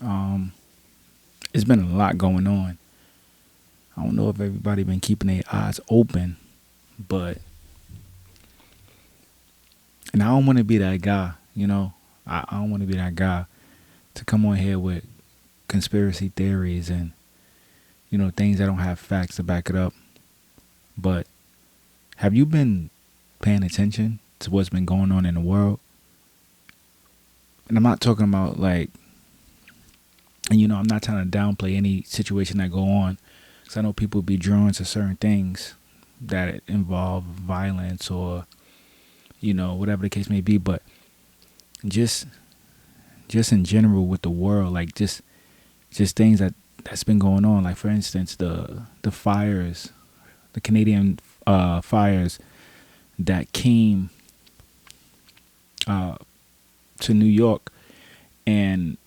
Um, it's been a lot going on. I don't know if everybody been keeping their eyes open, but and I don't want to be that guy. I don't want to be that guy to come on here with conspiracy theories and things that don't have facts to back it up. But have you been paying attention to what's been going on in the world? And I'm not talking about like, and I'm not trying to downplay any situation that go on, because I know people be drawn to certain things that involve violence or whatever the case may be. But just in general with the world, like just things that's been going on. Like for instance, the fires, the Canadian fires that came to New York, and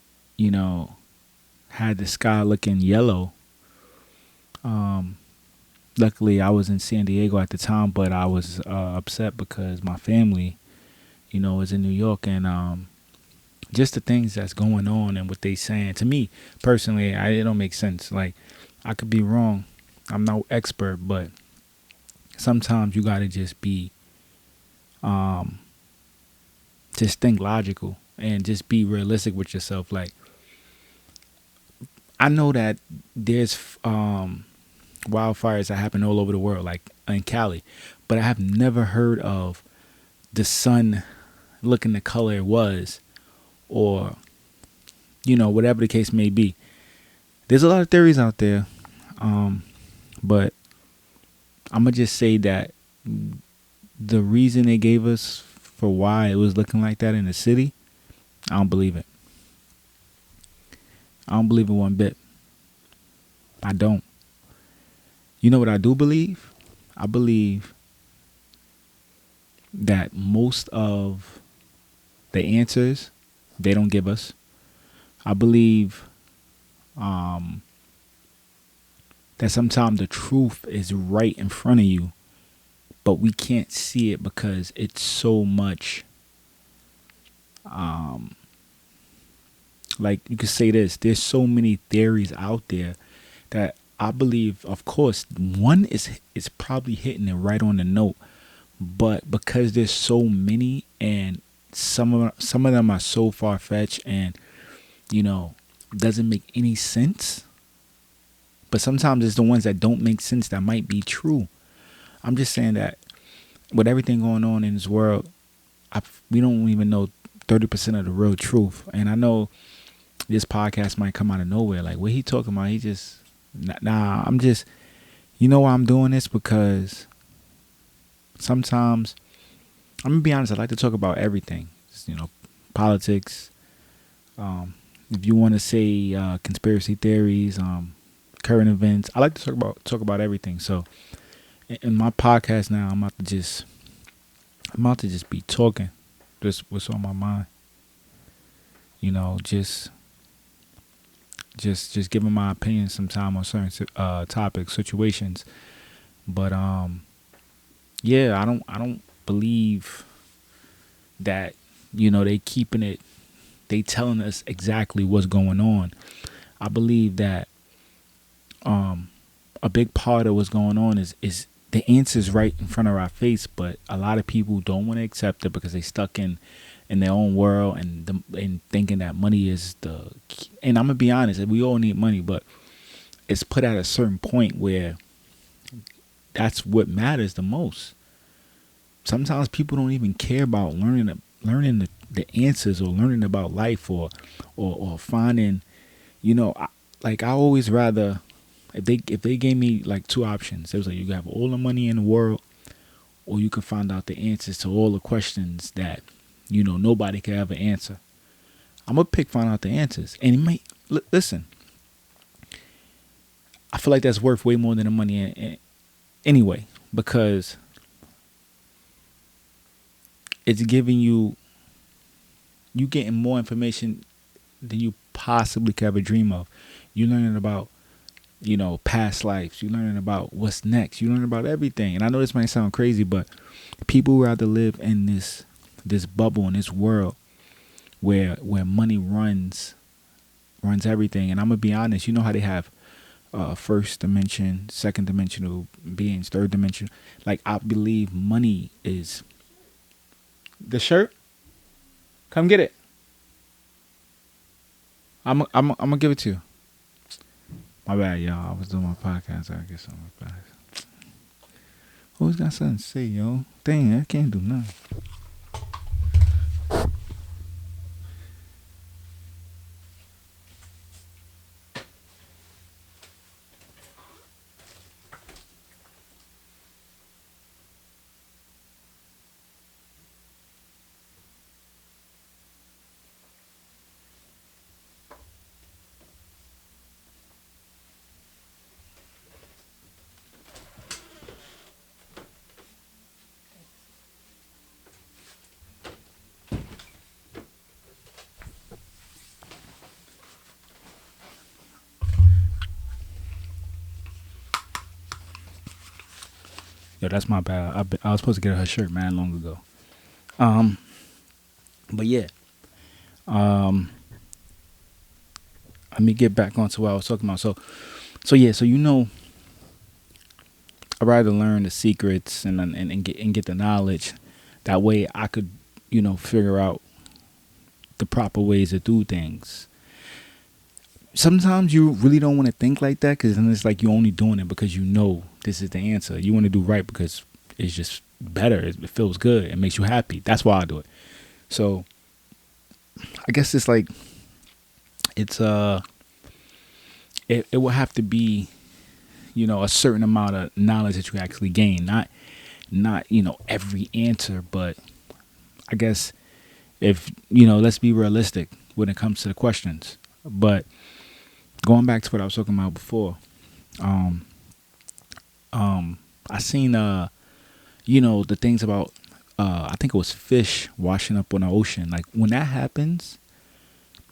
had the sky looking yellow. Luckily, I was in San Diego at the time, but I was upset because my family, is in New York, and just the things that's going on and what they saying to me personally, it don't make sense. Like I could be wrong. I'm no expert, but sometimes you gotta just be, just think logical and just be realistic with yourself. Like I know that there's wildfires that happen all over the world, like in Cali, but I have never heard of the sun looking the color it was, or whatever the case may be. There's a lot of theories out there, but I'm gonna just say that the reason they gave us for why it was looking like that in the city, I don't believe it. I don't believe it one bit. I don't. You know what I do believe? I believe that most of the answers they don't give us. I believe that sometimes the truth is right in front of you, but we can't see it because it's so much. Like you could say this, there's so many theories out there that I believe, of course, one is probably hitting it right on the note, but because there's so many and some of them are so far fetched and doesn't make any sense. But sometimes it's the ones that don't make sense that might be true. I'm just saying that with everything going on in this world, we don't even know 30% of the real truth. And I know this podcast might come out of nowhere. Like, what he talking about? He just, nah, I'm just, why I'm doing this? Because sometimes, I'm going to be honest, I like to talk about everything. Just, politics. If you want to say conspiracy theories, current events, I like to talk about everything. So, in my podcast now, I'm about to just be talking, just what's on my mind. Just giving my opinion sometime on certain topics, situations. But yeah, I don't believe that they keeping it. They telling us exactly what's going on. I believe that a big part of what's going on is the answer's right in front of our face, but a lot of people don't want to accept it because they stuck in their own world and thinking that money is the key. And I'm gonna be honest, we all need money, but it's put at a certain point where that's what matters the most. Sometimes people don't even care about learning the answers or learning about life or finding, I always rather if they gave me like two options, it was like you can have all the money in the world, or you can find out the answers to all the questions that nobody can ever answer. I'm gonna pick find out the answers, and it might listen. I feel like that's worth way more than the money anyway, because it's giving you getting more information than you possibly could ever dream of. You learning about past lives. You learning about what's next. You learning about everything. And I know this might sound crazy, but people rather live in this bubble in this world where money runs runs everything. And I'm gonna be honest, you know how they have first dimension, second dimensional beings, third dimension. Like I believe money is the shirt. Come get it. I'm gonna give it to you. My bad, y'all. I was doing my podcast. I guess I'm back. Who's got something to say, yo? Dang, I can't do nothing. Yo, that's my bad. I was supposed to get her shirt man long ago. Um, but yeah. Um, Let me get back onto what I was talking about. So yeah. So I'd rather learn the secrets and get the knowledge. That way, I could figure out the proper ways to do things. Sometimes you really don't want to think like that because then it's like you're only doing it because you know this is the answer. You want to do right because it's just better. It feels good. It makes you happy. That's why I do it. So I guess it's like it's it will have to be a certain amount of knowledge that you actually gain. Not every answer, but I guess if let's be realistic when it comes to the questions. But going back to what I was talking about before, um, I seen the things about I think it was fish washing up on the ocean. Like when that happens,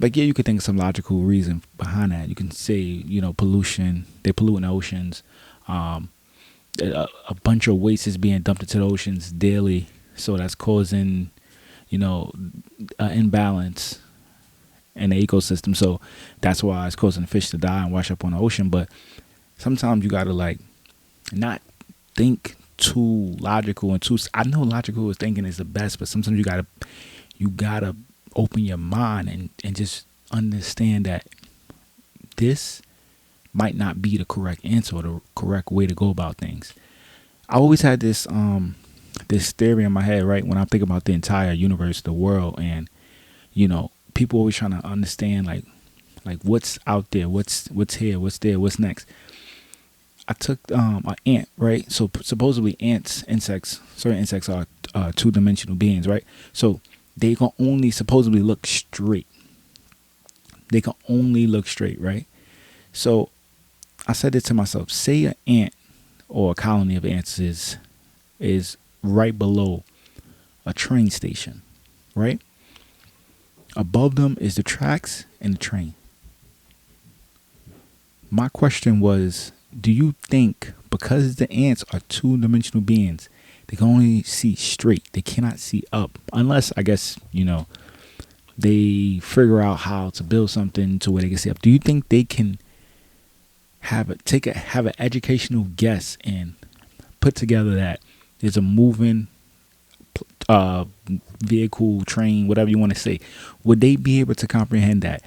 like yeah, you could think of some logical reason behind that. You can say pollution. They pollute in the oceans. Um, a bunch of waste is being dumped into the oceans daily, so that's causing an imbalance in the ecosystem. So that's why it's causing the fish to die and wash up on the ocean. But sometimes you gotta like not think too logical and too. I know logical is thinking is the best, but sometimes you gotta open your mind and just understand that this might not be the correct answer or the correct way to go about things. I always had this theory in my head, right? When I think about the entire universe, the world, and people always trying to understand like what's out there, what's here, what's there, what's next. I took an ant, right? So supposedly certain insects are two-dimensional beings, right? So they can only supposedly look straight. They can only look straight, right? So I said it to myself: say an ant or a colony of ants is right below a train station, right? Above them is the tracks and the train. My question was, do you think because the ants are two-dimensional beings, they can only see straight, they cannot see up, unless I guess they figure out how to build something to where they can see up? Do you think they can have an educational guess and put together that there's a moving uh, vehicle, train, whatever you want to say? Would they be able to comprehend that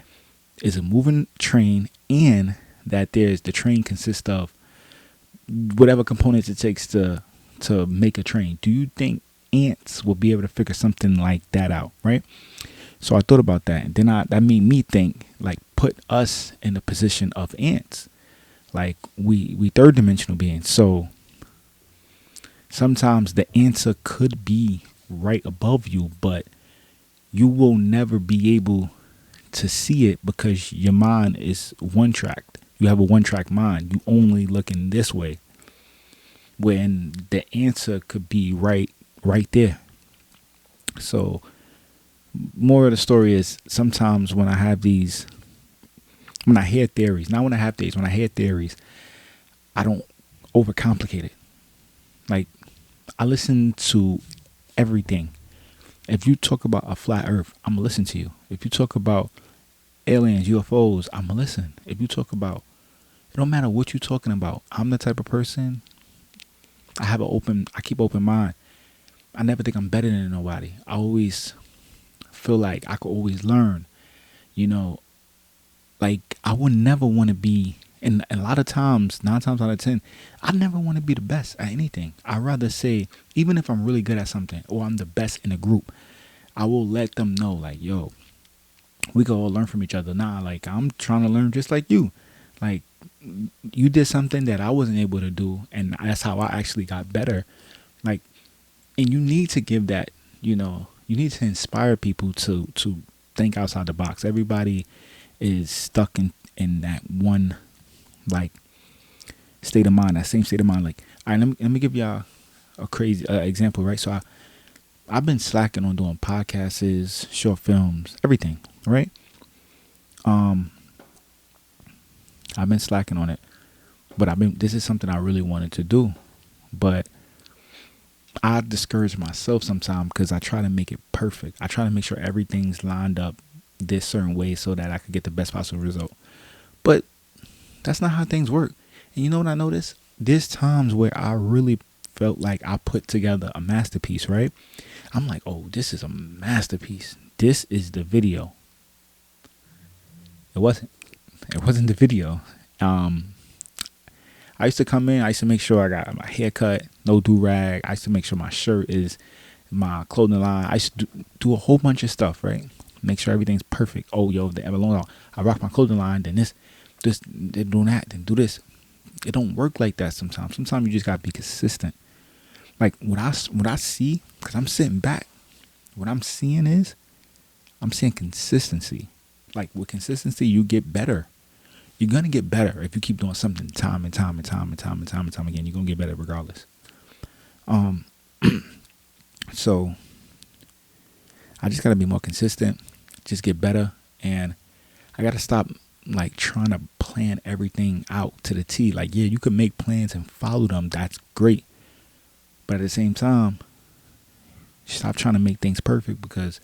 is a moving train and that the train consists of whatever components it takes to make a train? Do you think ants will be able to figure something like that out, right? So I thought about that, and then that made me think, like, put us in the position of ants. Like we third dimensional beings. So sometimes the answer could be right above you, but you will never be able to see it because your mind is one tracked. You have a one track mind. You only looking this way. When the answer could be right there. So more of the story is sometimes when I hear theories, not when I have theories, when I hear theories, I don't overcomplicate it. Like I listen to everything. If you talk about a flat earth, I'm gonna listen to you. If you talk about aliens, UFOs, I'ma listen. If you talk about, it don't matter what you're talking about. I'm the type of person, I keep open mind. I never think I'm better than nobody. I always feel like I could always learn. You know, like I would never want to be, and a lot of times, 9 times out of 10, I never want to be the best at anything. I'd rather say, even if I'm really good at something or I'm the best in a group, I will let them know, like, yo, we can all learn from each other. Nah, like I'm trying to learn just like you. Like you did something that I wasn't able to do, and that's how I actually got better. Like, and you need to give that, you need to inspire people to think outside the box. Everybody is stuck in that one, like, state of mind, that same state of mind. Like, all right, let me give y'all a crazy example, right? So I've been slacking on doing podcasts, short films, everything, right? I've been slacking on it, but this is something I really wanted to do, but I discourage myself sometimes because I try to make it perfect. I try to make sure everything's lined up this certain way so that I could get the best possible result. But that's not how things work. And you know what I noticed? There's times where I really felt like I put together a masterpiece, right? I'm like, oh, this is a masterpiece. This is the video. It wasn't. It wasn't the video. I used to come in. I used to make sure I got my hair cut, no do-rag. I used to make sure my shirt is my clothing line. I used to do a whole bunch of stuff, right? Make sure everything's perfect. Oh, yo, the ever long I rock my clothing line, then this, then do that, then do this. It don't work like that sometimes. Sometimes you just gotta be consistent. Like what I see, because I'm sitting back, what I'm seeing is, I'm seeing consistency. Like with consistency, you get better. You're gonna get better if you keep doing something time and time and time and time and time and time again. You're gonna get better regardless. So I just gotta be more consistent, just get better, and I gotta stop like trying to plan everything out to the T. Like, yeah, you can make plans and follow them. That's great, but at the same time, stop trying to make things perfect, because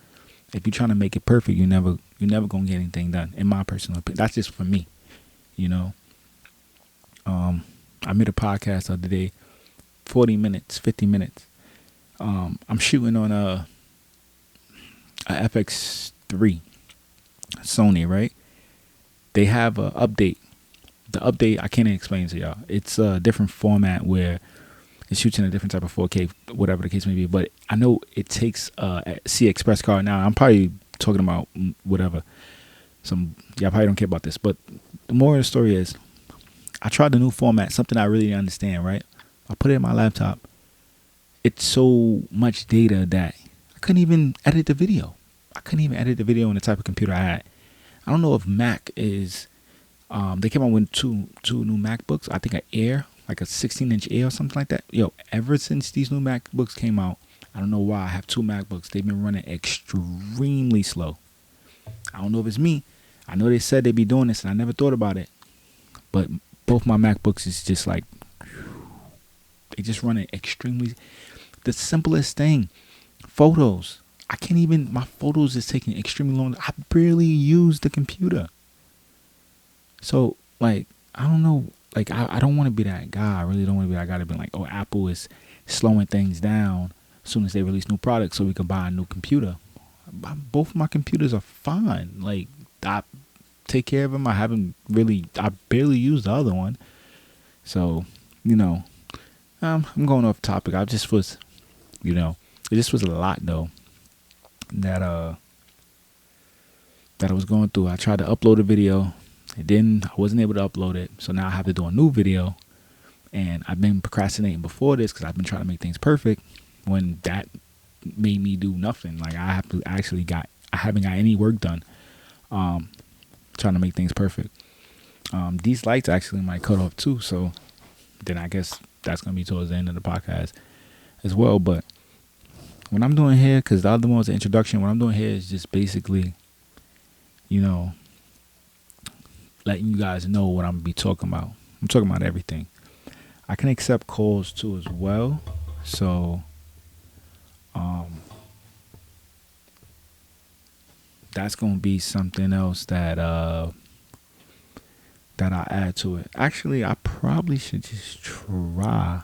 if you're trying to make it perfect, you're never gonna get anything done. In my personal opinion, that's just for me. I made a podcast the other day, 40 minutes, 50 minutes. I'm shooting on a FX3 Sony, right? They have a update. The update, I can't explain to y'all. It's a different format where it shoots in a different type of 4K, whatever the case may be. But I know it takes a C Express card. Now, I'm probably talking about whatever. Y'all probably don't care about this. But the moral of the story is, I tried the new format, something I really didn't understand, right? I put it in my laptop. It's so much data that I couldn't even edit the video. I couldn't even edit the video on the type of computer I had. I don't know if Mac is, they came out with two new MacBooks. I think an Air, like a 16-inch Air or something like that. Yo, ever since these new MacBooks came out, I don't know why I have two MacBooks. They've been running extremely slow. I don't know if it's me. I know they said they'd be doing this, and I never thought about it. But both my MacBooks is just like, they just running extremely. The simplest thing, photos. I can't even, my photos is taking extremely long. I barely use the computer. So, like, I don't know. Like, I don't want to be that guy. I really don't want to be that guy to be like, oh, Apple is slowing things down as soon as they release new products so we can buy a new computer. Both of my computers are fine. Like, I take care of them. I barely use the other one. So, I'm going off topic. It just was a lot though that I was going through. I tried to upload a video, and then I wasn't able to upload it. So now I have to do a new video, and I've been procrastinating before this because I've been trying to make things perfect. When that made me do nothing. Like I haven't got any work done. Trying to make things perfect. These lights actually might cut off too, so then I guess that's gonna be towards the end of the podcast as well. But what I'm doing here, because the other one was the introduction, what I'm doing here is just basically, letting you guys know what I'm gonna be talking about. I'm talking about everything. I can accept calls too as well. So that's gonna be something else that I add to it. Actually, I probably should just try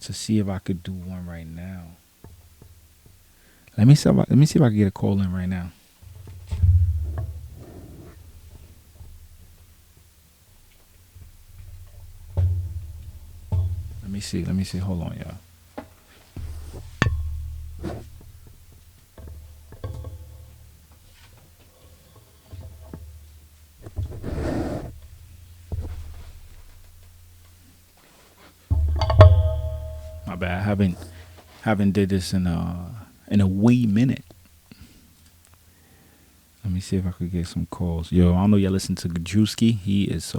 to see if I could do one right now. Let me see if I can get a call in right now. Let me see. Hold on, y'all. My bad. I haven't did this in a wee minute. Let me see if I could get some calls. Yo, I don't know y'all listen to Drewski. He's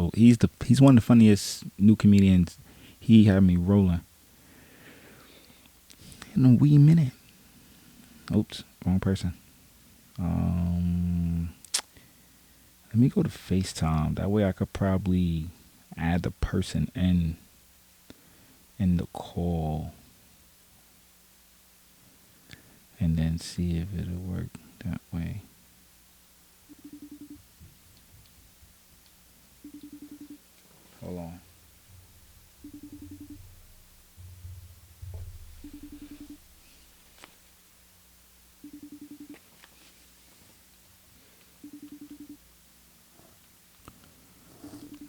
one of the funniest new comedians. He had me rolling in a wee minute. Oops, wrong person. Let me go to FaceTime. That way I could probably add the person in the call and then see if it'll work that way. Hold on.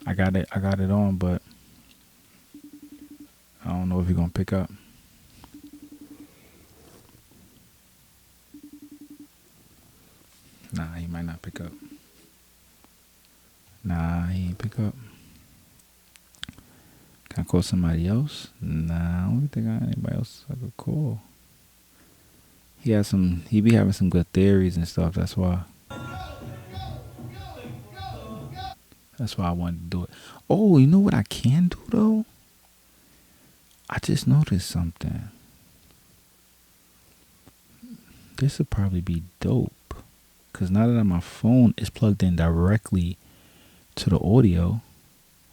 I got it on, but I don't know if you're gonna pick up. Nah, he might not pick up. Nah, he ain't pick up. Can I call somebody else? Nah, I don't think I got anybody else I could call. He be having some good theories and stuff, that's why. That's why I wanted to do it. Oh, you know what I can do though? I just noticed something. This would probably be dope. Because now that my phone is plugged in directly to the audio.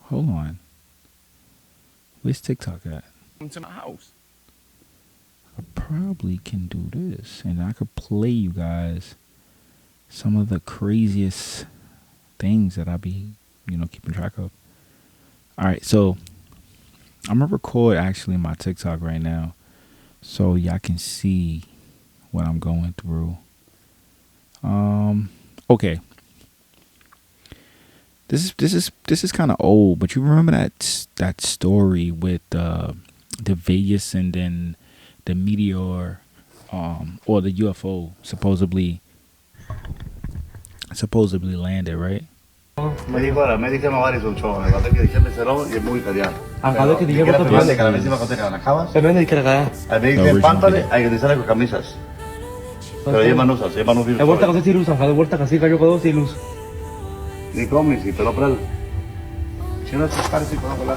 Hold on. Where's TikTok at? Into my house. I probably can do this. And I could play you guys some of the craziest things that I be, keeping track of. Alright, so I'm going to record actually my TikTok right now. So y'all can see what I'm going through. Okay. This is kind of old, but you remember that story with the Vegas and then the meteor, or the UFO supposedly landed, right? Me dijo la médica me va a decir un show, me va a decir que me cerró y es muy italiano. Acá que dije que la misma cosa que la acabas. También hay que regalar. A mí dice pántale, hay que utilizar con camisas. Pero llevan usas, llevan un virus. De vuelta con silus, de vuelta casi cayó con dos silus. Ni comis, ni pelo pral. Si no se parece con la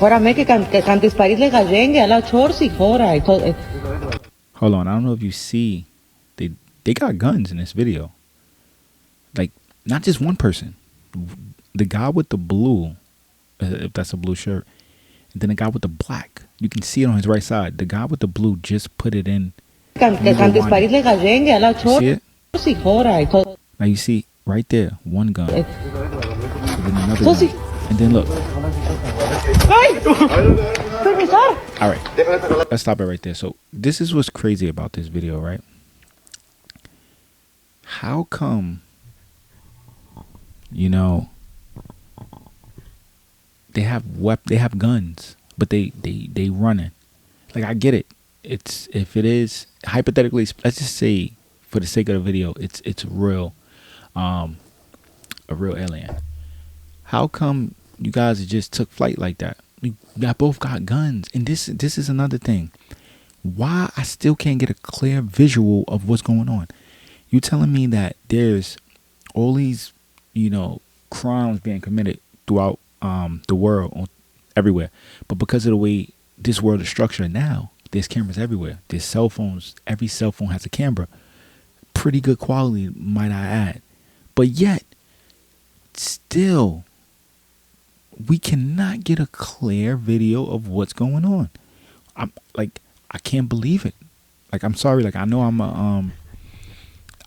Hora me que cantes Paris le gajengue a la chorsi, hora. Hold on, I don't know if you see, they got guns in this video. Like, not just one person. The guy with the blue, if that's a blue shirt, and then the guy with the black. You can see it on his right side. The guy with the blue just put it in. Cantes Paris le gajengue a la chorsi, hora. Now you see right there, one gun. And then another gun. And then look. All right, let's stop it right there. So this is what's crazy about this video, right? How come, they have guns, but they running? Like, I get it. It's, if it is hypothetically, let's just say for the sake of the video, it's real, a real alien. How come you guys just took flight like that? You both got guns, and this is another thing. Why I still can't get a clear visual of what's going on? You telling me that there's all these, crimes being committed throughout the world, everywhere, but because of the way this world is structured now, there's cameras everywhere. There's cell phones. Every cell phone has a camera. Pretty good quality, might I add. But yet, still, we cannot get a clear video of what's going on. I can't believe it. Like, I'm sorry. Like, I know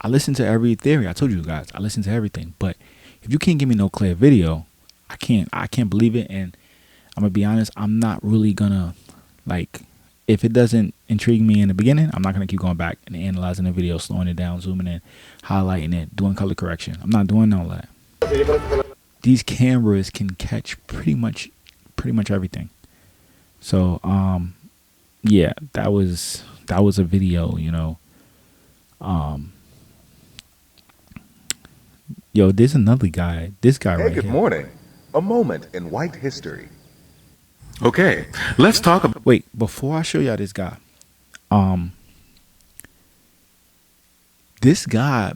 I listen to every theory. I told you guys, I listen to everything. But if you can't give me no clear video, I can't believe it. And I'm gonna be honest, I'm not really gonna, like, if it doesn't intrigue me in the beginning, I'm not gonna keep going back and analyzing the video, slowing it down, zooming in, highlighting it, doing color correction. I'm not doing all that. These cameras can catch pretty much everything. So yeah, that was a video, you know. Yo, there's another guy. This guy Hey, right good here. morning. A moment in white history. Okay, let's talk about. Wait, before I show y'all this guy, this guy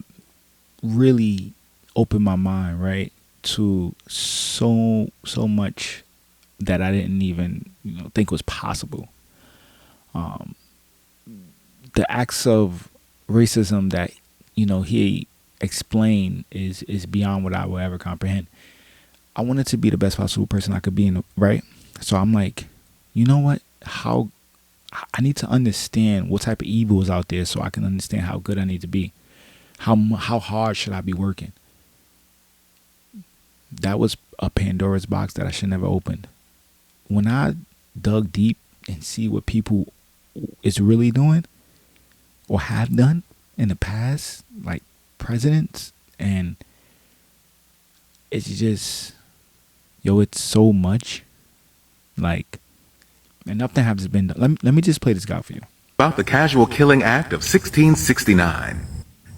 really opened my mind, right, to so much that I didn't even, you know, think was possible. The acts of racism that, you know, he explained is beyond what I will ever comprehend. I wanted to be the best possible person I could be, right? So I'm like, you know what? How I need to understand what type of evil is out there so I can understand how good I need to be. How hard should I be working? That was a Pandora's box that I should never opened. When I dug deep and see what people is really doing or have done in the past, like presidents, and it's just, yo, it's so much. Like, and nothing has been done. Let me just play this guy for you. About the Casual Killing Act of 1669.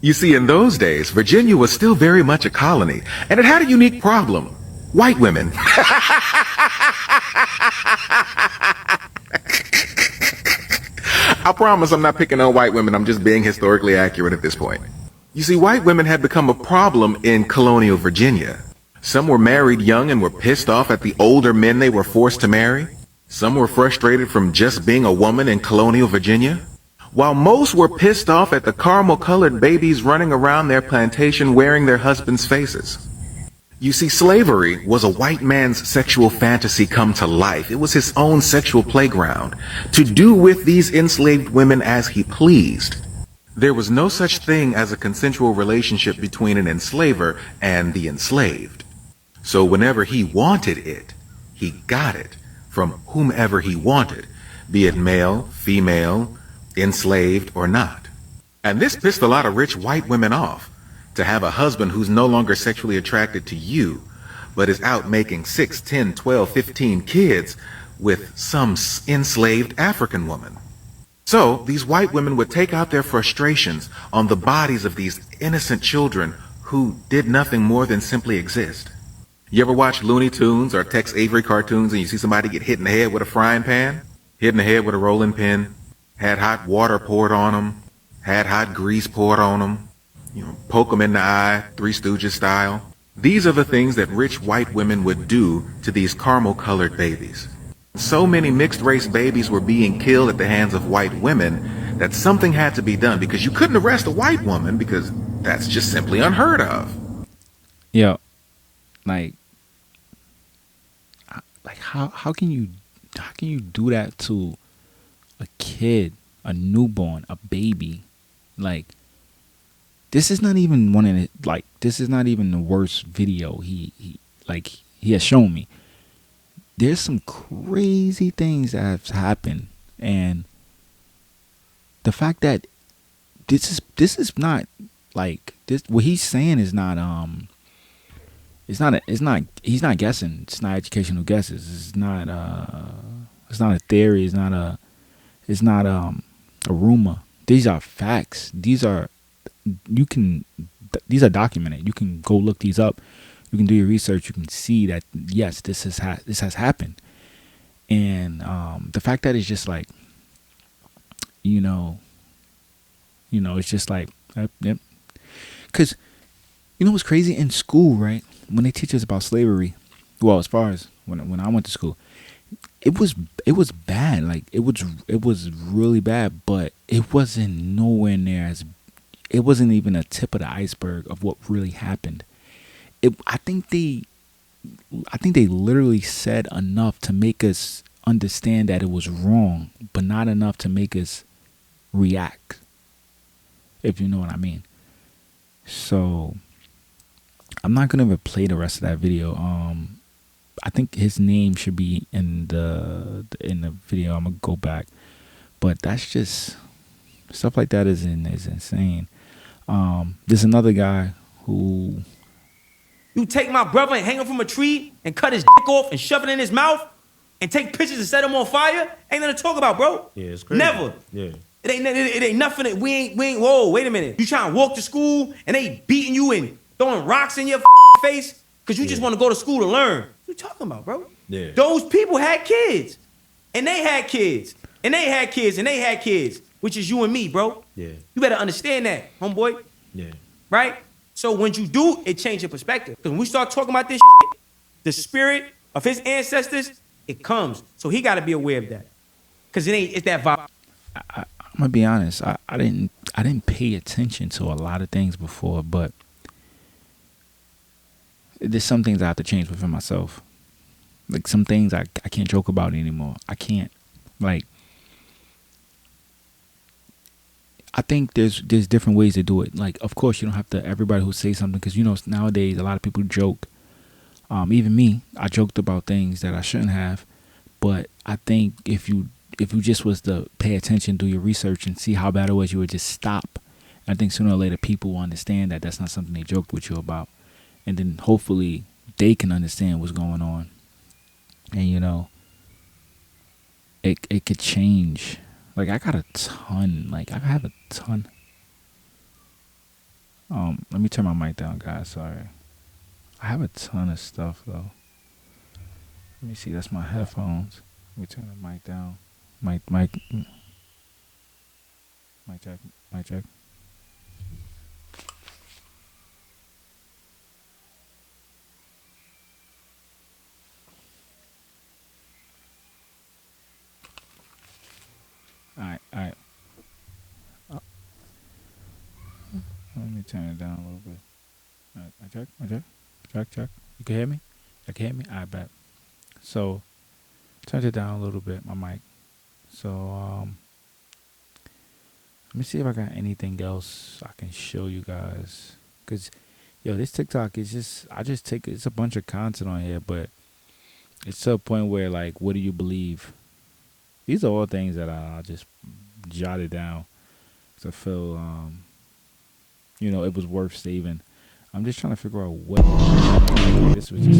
You see, in those days, Virginia was still very much a colony, and it had a unique problem. White women. I promise I'm not picking on white women, I'm just being historically accurate at this point. You see, white women had become a problem in colonial Virginia. Some were married young and were pissed off at the older men they were forced to marry. Some were frustrated from just being a woman in colonial Virginia. While most were pissed off at the caramel-colored babies running around their plantation wearing their husbands' faces. You see, slavery was a white man's sexual fantasy come to life. It was his own sexual playground, to do with these enslaved women as he pleased. There was no such thing as a consensual relationship between an enslaver and the enslaved. So whenever he wanted it, he got it from whomever he wanted, be it male, female, enslaved or not. And this pissed a lot of rich white women off, to have a husband who's no longer sexually attracted to you, but is out making 6, 10, 12, 15 kids with some enslaved African woman. So these white women would take out their frustrations on the bodies of these innocent children who did nothing more than simply exist. You ever watch Looney Tunes or Tex Avery cartoons and you see somebody get hit in the head with a frying pan, hit in the head with a rolling pin, had hot water poured on them, had hot grease poured on them, you know, poke them in the eye, Three Stooges style. These are the things that rich white women would do to these caramel-colored babies. So many mixed-race babies were being killed at the hands of white women that something had to be done, because you couldn't arrest a white woman because that's just simply unheard of. Yeah, like how can you do that to a kid, a newborn, a baby? Like, this is not even one of the, like, this is not even the worst video he has shown me. There's some crazy things that have happened, and the fact that this is not like this, what he's saying is not he's not guessing. It's not educational guesses. It's not a theory. It's not a rumor. These are facts. These are documented. You can go look these up. You can do your research. You can see that, yes, this has happened. And the fact that it's just like, you know, it's just like, yep. Because, you know what's crazy? In school, right, when they teach us about slavery, well, as far as when I went to school, it was bad. Like, it was really bad, but it wasn't nowhere near as, it wasn't even a tip of the iceberg of what really happened. I think they literally said enough to make us understand that it was wrong, but not enough to make us react, if you know what I mean. So I'm not gonna even play the rest of that video. I think his name should be in the video. I'm gonna go back, but that's just stuff like that is insane. There's another guy who You take my brother and hang him from a tree and cut his dick off and shove it in his mouth and take pictures and set him on fire? Ain't nothing to talk about, bro. Yeah, it's crazy. Never. Yeah. It ain't nothing. That we ain't. Whoa, wait a minute. You trying to walk to school and they beating you and throwing rocks in your face because you just want to go to school to learn? What you talking about, bro? Yeah. Those people had kids, and they had kids, and they had kids, and they had kids, which is you and me, bro. Yeah. You better understand that, homeboy. Yeah. Right? So when you do, it changes your perspective. Because when we start talking about this shit, the spirit of his ancestors, it comes. So he got to be aware of that. Because it's that vibe. I'm gonna be honest. I didn't pay attention to a lot of things before, but there's some things I have to change within myself. Like some things I can't joke about anymore. I can't. Like, I think there's different ways to do it. Like, of course, you don't have to everybody who say something, because nowadays a lot of people joke. Even me, I joked about things that I shouldn't have. But I think if you just was to pay attention, do your research, and see how bad it was, you would just stop. And I think sooner or later people will understand that that's not something they joked with you about, and then hopefully they can understand what's going on. And it could change. Like, I got a ton. Like, I have a ton. Let me turn my mic down, guys. Sorry. I have a ton of stuff, though. Let me see. That's my headphones. Let me turn the mic down. Mic check. All right. Let me turn it down a little bit. All right, my check. You can hear me? You can hear me? I bet. So, turn it down a little bit, my mic. So, let me see if I got anything else I can show you guys. Because, this TikTok is it's a bunch of content on here, but it's to a point where, like, what do you believe? These are all things that I just jotted down to feel, it was worth saving. I'm just trying to figure out what this was just.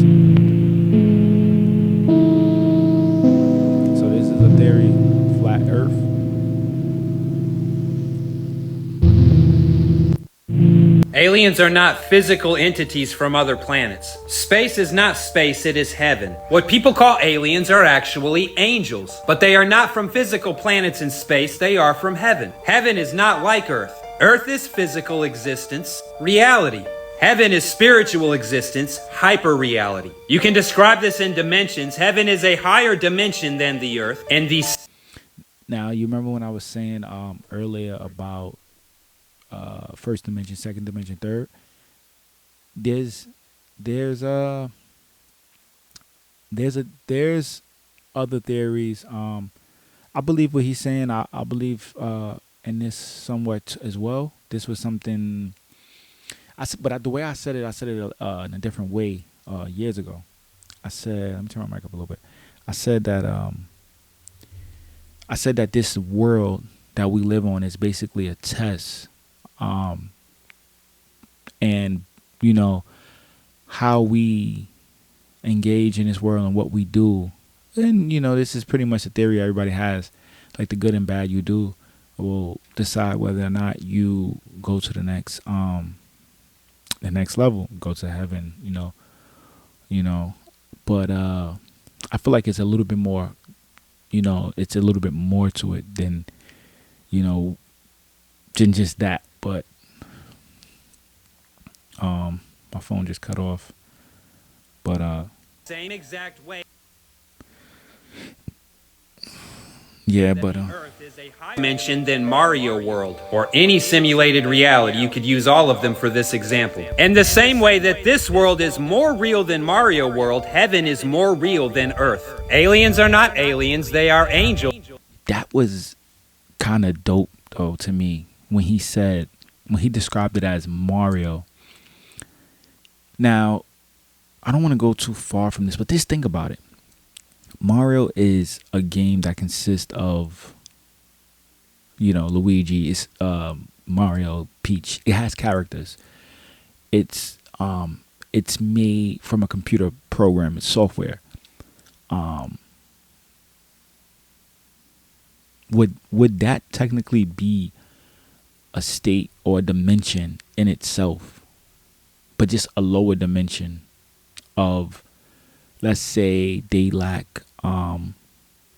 So this is a theory, flat Earth. Aliens are not physical entities from other planets. Space is not space, it is heaven. What people call aliens are actually angels, but they are not from physical planets in space, they are from heaven. Heaven is not like Earth. Earth is physical existence, reality. Heaven is spiritual existence, hyper-reality. You can describe this in dimensions. Heaven is a higher dimension than the Earth, and the... Now, you remember when I was saying earlier about first dimension, second dimension, third? There's other theories. I believe what he's saying. I believe in this somewhat as well. This was something but the way I said it in a different way years ago. I said, let me turn my mic up a little bit. I said that this world that we live on is basically a test. And how we engage in this world and what we do. And, this is pretty much a theory everybody has. Like, the good and bad you do will decide whether or not you go to the next level, go to heaven, But I feel like it's a little bit more, it's a little bit more to it than just that. But my phone just cut off. But same exact way. Yeah, but Earth is a higher dimension than Mario World or any simulated reality. You could use all of them for this example. And the same way that this world is more real than Mario World, heaven is more real than Earth. Aliens are not aliens, they are angels. that was kind of dope though to me when he said when he described it as Mario. Now, I don't want to go too far from this, but just think about it. Mario is a game that consists of, Luigi, is Mario, Peach. It has characters. It's made from a computer program. It's software. Would that technically be a state or a dimension in itself, but just a lower dimension of, let's say, they lack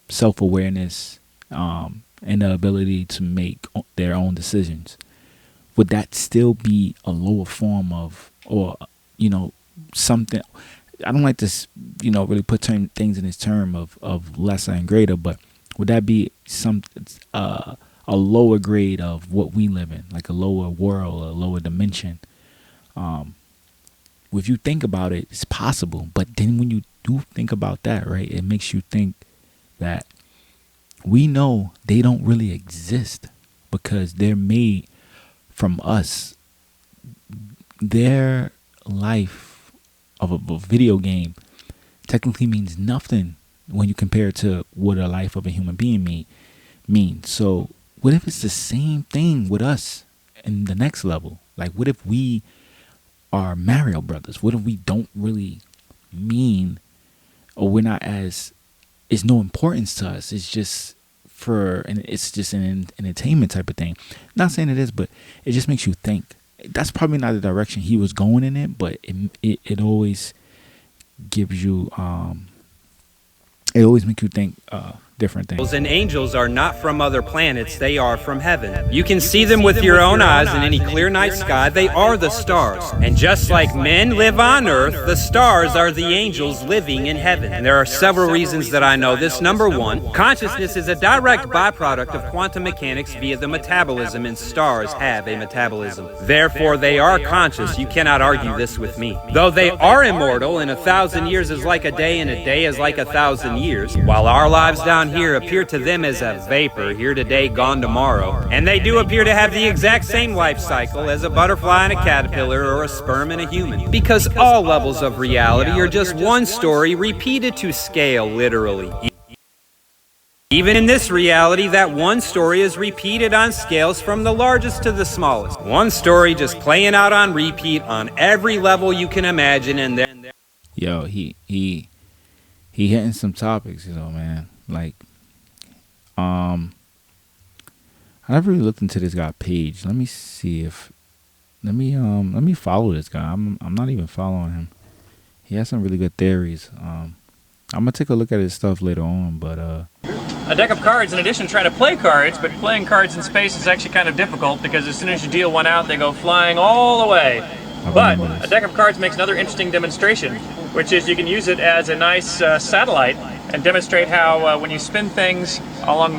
self-awareness and the ability to make their own decisions? Would that still be a lower form of, or something? I don't like to really put things in this term of lesser and greater, but would that be a lower grade of what we live in, like a lower world, a lower dimension? If you think about it, it's possible. But then when you do think about that, right, it makes you think that we know they don't really exist because they're made from us. Their life of a video game technically means nothing when you compare it to what a life of a human being means. So what if it's the same thing with us in the next level? Like, what if we are Mario Brothers? What if we don't really mean, or we're not as, it's no importance to us? It's just it's just an entertainment type of thing. Not saying it is, but it just makes you think. That's probably not the direction he was going in it, but it always gives you, it always makes you think different things. And angels are not from other planets, they are from heaven. You can see them with your own eyes in any clear night sky. They are the stars. And just like men live on earth, the stars are the angels living in heaven. And there are several reasons that I know this. Number one, consciousness is a direct byproduct of quantum mechanics via the metabolism, and stars have a metabolism. Therefore, they are conscious. You cannot argue this with me. Though they are immortal, and 1,000 years is like a day, and a day is like 1,000 years, while our lives down here appear to them as a vapor, here today, gone tomorrow. And they do appear to have the exact same life cycle as a butterfly and a caterpillar, or a sperm and a human. Because all levels of reality are just one story repeated to scale, literally. Even in this reality, that one story is repeated on scales from the largest to the smallest. One story just playing out on repeat on every level you can imagine, and then... Yo, he hitting some topics, man. Like, I never really looked into this guy page. Let me see if, let me follow this guy. I'm not even following him. He has some really good theories. I'm gonna take a look at his stuff later on, but a deck of cards, in addition to trying to play cards, but playing cards in space is actually kind of difficult because as soon as you deal one out, they go flying all the way. But a deck of cards makes another interesting demonstration, which is you can use it as a nice satellite and demonstrate how when you spin things along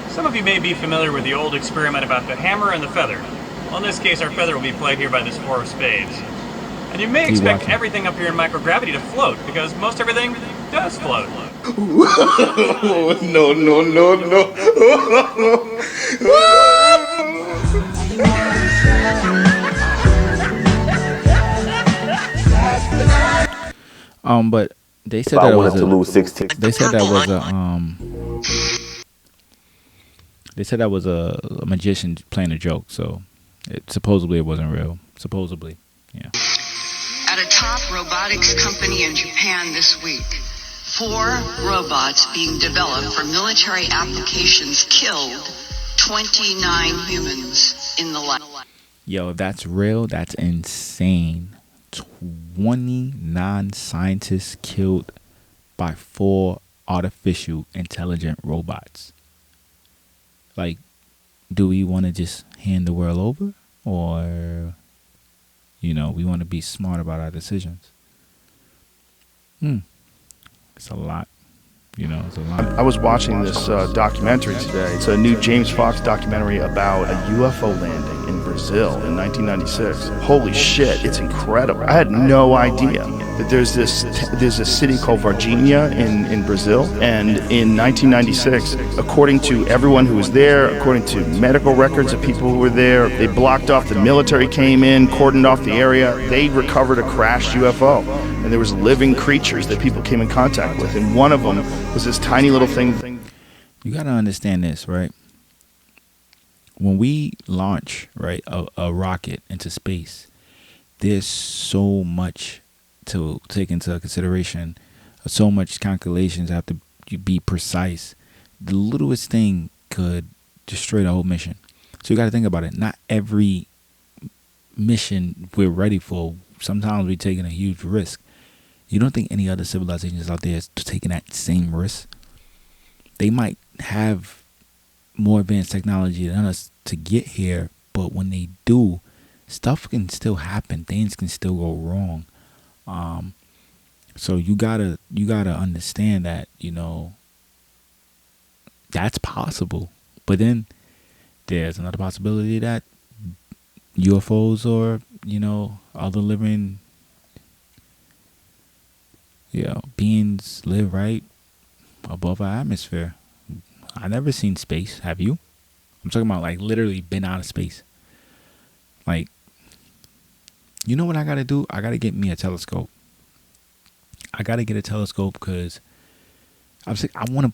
Some of you may be familiar with the old experiment about the hammer and the feather. Well, in this case, our feather will be played here by this 4 of spades. And you may expect everything up here in microgravity to float, because most everything does float. No, no, no, no. But they said that was they said that was a magician playing a joke. So supposedly it wasn't real. Supposedly, yeah. At a top robotics company in Japan this week, 4 robots being developed for military applications killed 29 humans in the lab. Yo, if that's real, that's insane. 29 scientists killed by 4 artificial intelligent robots. Like, do we want to just hand the world over? Or, we want to be smart about our decisions? It's a lot. It's a lot. I was watching this documentary today. It's a new James Fox documentary about a UFO landing in Brazil in 1996. Holy shit, it's incredible. I had no idea. that there's a city called Varginha in Brazil, and in 1996, according to everyone who was there, according to medical records of people who were there, they blocked off. The military came in, cordoned off the area. They recovered a crashed UFO, and there was living creatures that people came in contact with, and one of them was this tiny little thing. You got to understand this, right? When we launch, right, a rocket into space, there's so much to take into consideration, so much calculations have to be precise. The littlest thing could destroy the whole mission. So you got to think about it. Not every mission we're ready for. Sometimes we're taking a huge risk. You don't think any other civilizations out there is taking that same risk? They might have more advanced technology than us to get here, but when they do, stuff can still happen. Things can still go wrong. So you gotta understand that, you know, that's possible. But then there's another possibility that UFOs or, you know, other living, you know, beings live right above our atmosphere. I never seen space. Have you? I'm talking about like literally been out of space. Like, you know what I gotta do? I gotta get me a telescope. I gotta get a telescope because I want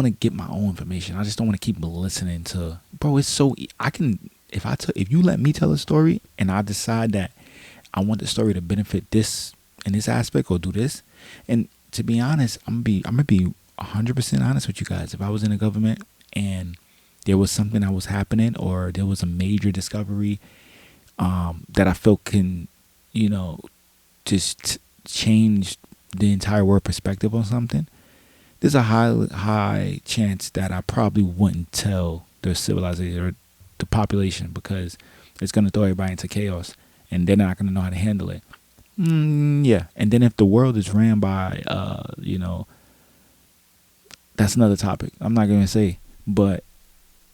to get my own information. I just don't want to keep listening to, bro. It's so I can if you let me tell a story and I decide that I want the story to benefit this in this aspect or do this. And to be honest, I'm gonna be 100% honest with you guys. If I was in the government and there was something that was happening or there was a major discovery that I felt can, you know, just change the entire world perspective on something, there's a high chance that I probably wouldn't tell the civilization or the population because it's going to throw everybody into chaos and they're not going to know how to handle it. Yeah. And then if the world is ran by, you know, that's another topic. I'm not going to say, but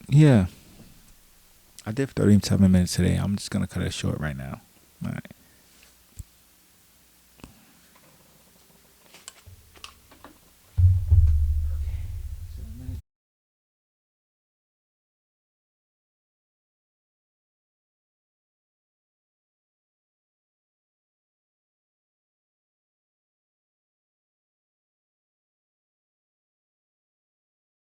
yeah, I did 37 minutes today. I'm just going to cut it short right now. All right.